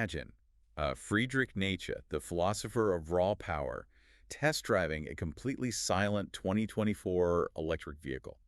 imagine Friedrich Nietzsche, the philosopher of raw power, test driving a completely silent 2024 electric vehicle?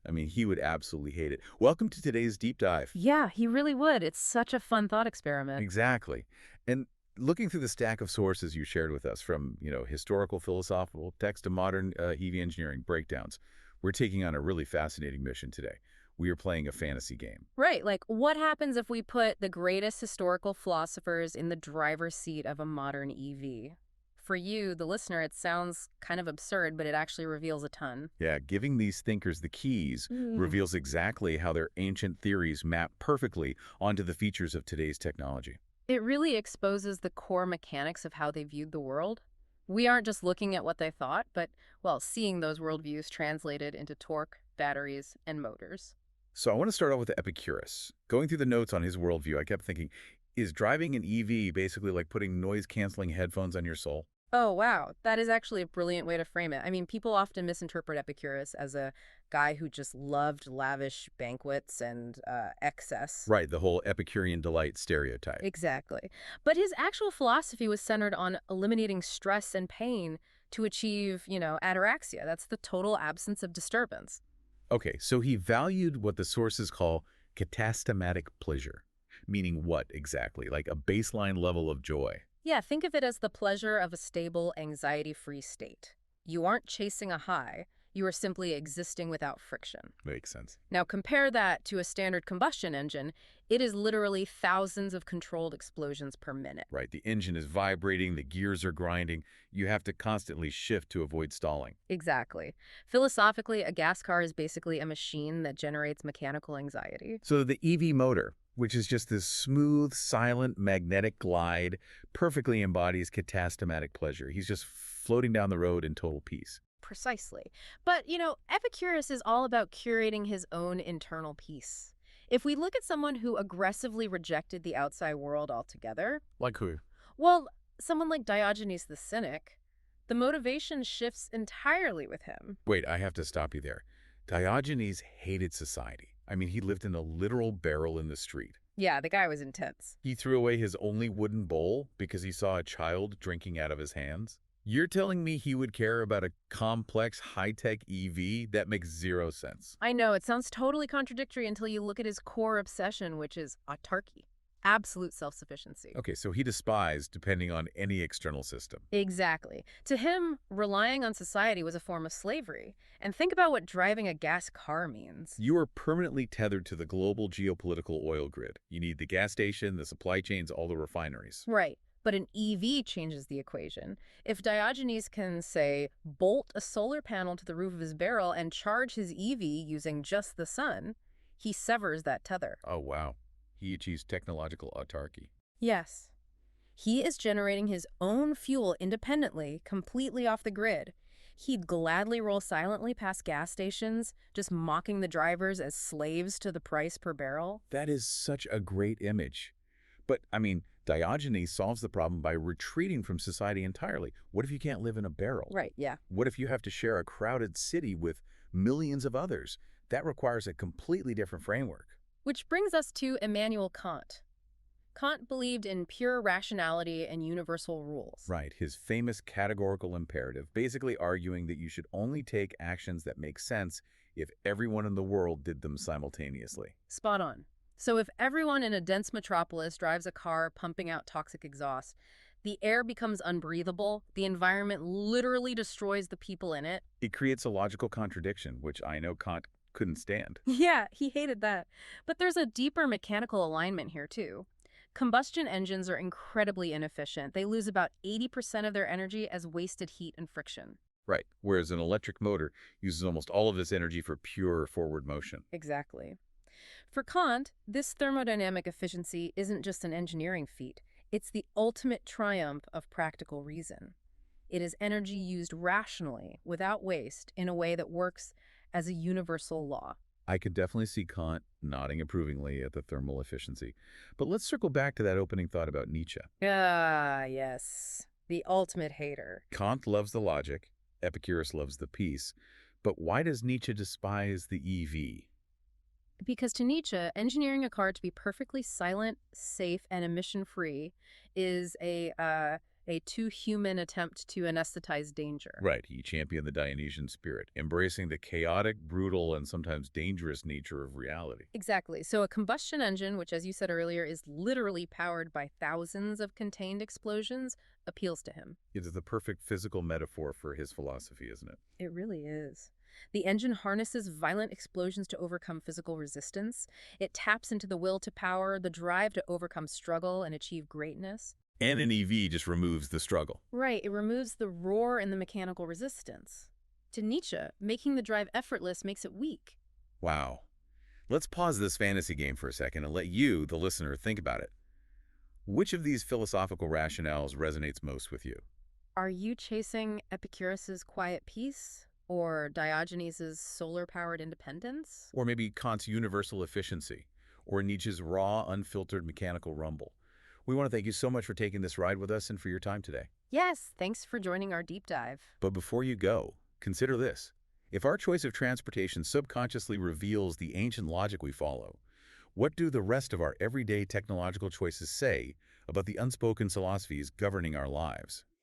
I mean, he would absolutely hate it. Welcome to today's deep dive. Yeah, he really would. It's such a fun thought experiment. Exactly. And looking through the stack of sources you shared with us, from historical, philosophical text to modern EV engineering breakdowns, we're taking on a really fascinating mission today. We are playing a fantasy game. Right, like what happens if we put the greatest historical philosophers in the driver's seat of a modern EV? For you, the listener, it sounds kind of absurd, but it actually reveals a ton. Yeah, giving these thinkers the keys Mm. reveals exactly how their ancient theories map perfectly onto the features of today's technology. It really exposes the core mechanics of how they viewed the world. We aren't just looking at what they thought, but, well, seeing those worldviews translated into torque, batteries, and motors. So I want to start off with Epicurus. Going through the notes on his worldview, I kept thinking, is driving an EV basically like putting noise-canceling headphones on your soul? Oh, wow. That is actually a brilliant way to frame it. I mean, people often misinterpret Epicurus as a guy who just loved lavish banquets and excess. Right, the whole Epicurean delight stereotype. Exactly. But his actual philosophy was centered on eliminating stress and pain to achieve, ataraxia. That's the total absence of disturbance. Okay, so he valued what the sources call catastamatic pleasure, meaning what exactly? Like a baseline level of joy. Yeah, think of it as the pleasure of a stable, anxiety-free state. You aren't chasing a high, you are simply existing without friction. Makes sense. Now compare that to a standard combustion engine. It is literally thousands of controlled explosions per minute. Right, the engine is vibrating, the gears are grinding. You have to constantly shift to avoid stalling. Exactly. Philosophically, a gas car is basically a machine that generates mechanical anxiety. So the EV motor, which is just this smooth, silent, magnetic glide, perfectly embodies catastamatic pleasure. He's just floating down the road in total peace. Precisely. But, Epicurus is all about curating his own internal peace. If we look at someone who aggressively rejected the outside world altogether, Like who? well, someone like Diogenes the Cynic, the motivation shifts entirely with him. Wait, I have to stop you there. Diogenes hated society. I mean, he lived in a literal barrel in the street. Yeah, the guy was intense. He threw away his only wooden bowl because he saw a child drinking out of his hands. You're telling me he would care about a complex, high-tech EV? That makes zero sense. I know, it sounds totally contradictory until you look at his core obsession, which is autarky, absolute self-sufficiency. Okay, so he despised depending on any external system. Exactly. To him, relying on society was a form of slavery. And think about what driving a gas car means. You are permanently tethered to the global geopolitical oil grid. You need the gas station, the supply chains, all the refineries. Right. But an EV changes the equation. If Diogenes can, say, bolt a solar panel to the roof of his barrel and charge his EV using just the sun, he severs that tether. Oh, wow. He achieves technological autarky. Yes. He is generating his own fuel independently, completely off the grid. He'd gladly roll silently past gas stations, just mocking the drivers as slaves to the price per barrel. That is such a great image. But, I mean, Diogenes solves the problem by retreating from society entirely. What if you can't live in a barrel? Right, yeah. What if you have to share a crowded city with millions of others? That requires a completely different framework. Which brings us to Immanuel Kant. Kant believed in pure rationality and universal rules. Right, his famous categorical imperative, basically arguing that you should only take actions that make sense if everyone in the world did them simultaneously. Spot on. So if everyone in a dense metropolis drives a car pumping out toxic exhaust, the air becomes unbreathable, the environment literally destroys the people in it. It creates a logical contradiction, which I know Kant couldn't stand. Yeah, he hated that. But there's a deeper mechanical alignment here, too. Combustion engines are incredibly inefficient. They lose about 80% of their energy as wasted heat and friction. Right, whereas an electric motor uses almost all of this energy for pure forward motion. Exactly. For Kant, this thermodynamic efficiency isn't just an engineering feat. It's the ultimate triumph of practical reason. It is energy used rationally, without waste, in a way that works as a universal law. I could definitely see Kant nodding approvingly at the thermal efficiency. But let's circle back to that opening thought about Nietzsche. Ah, yes. The ultimate hater. Kant loves the logic, Epicurus loves the peace. But why does Nietzsche despise the EV? Because to Nietzsche, engineering a car to be perfectly silent, safe, and emission-free is a too human attempt to anesthetize danger. Right, he championed the Dionysian spirit, embracing the chaotic, brutal, and sometimes dangerous nature of reality. Exactly. So a combustion engine, which as you said earlier is literally powered by thousands of contained explosions, appeals to him. It is the perfect physical metaphor for his philosophy, isn't it? It really is. The engine harnesses violent explosions to overcome physical resistance. It taps into the will to power, the drive to overcome struggle and achieve greatness. And an EV just removes the struggle. Right, it removes the roar and the mechanical resistance. To Nietzsche, making the drive effortless makes it weak. Wow. Let's pause this fantasy game for a second and let you, the listener, think about it. Which of these philosophical rationales resonates most with you? Are you chasing Epicurus's quiet peace or Diogenes' solar-powered independence? Or maybe Kant's universal efficiency? Or Nietzsche's raw, unfiltered mechanical rumble? We want to thank you so much for taking this ride with us and for your time today. Yes, thanks for joining our deep dive. But before you go, consider this. If our choice of transportation subconsciously reveals the ancient logic we follow, what do the rest of our everyday technological choices say about the unspoken philosophies governing our lives?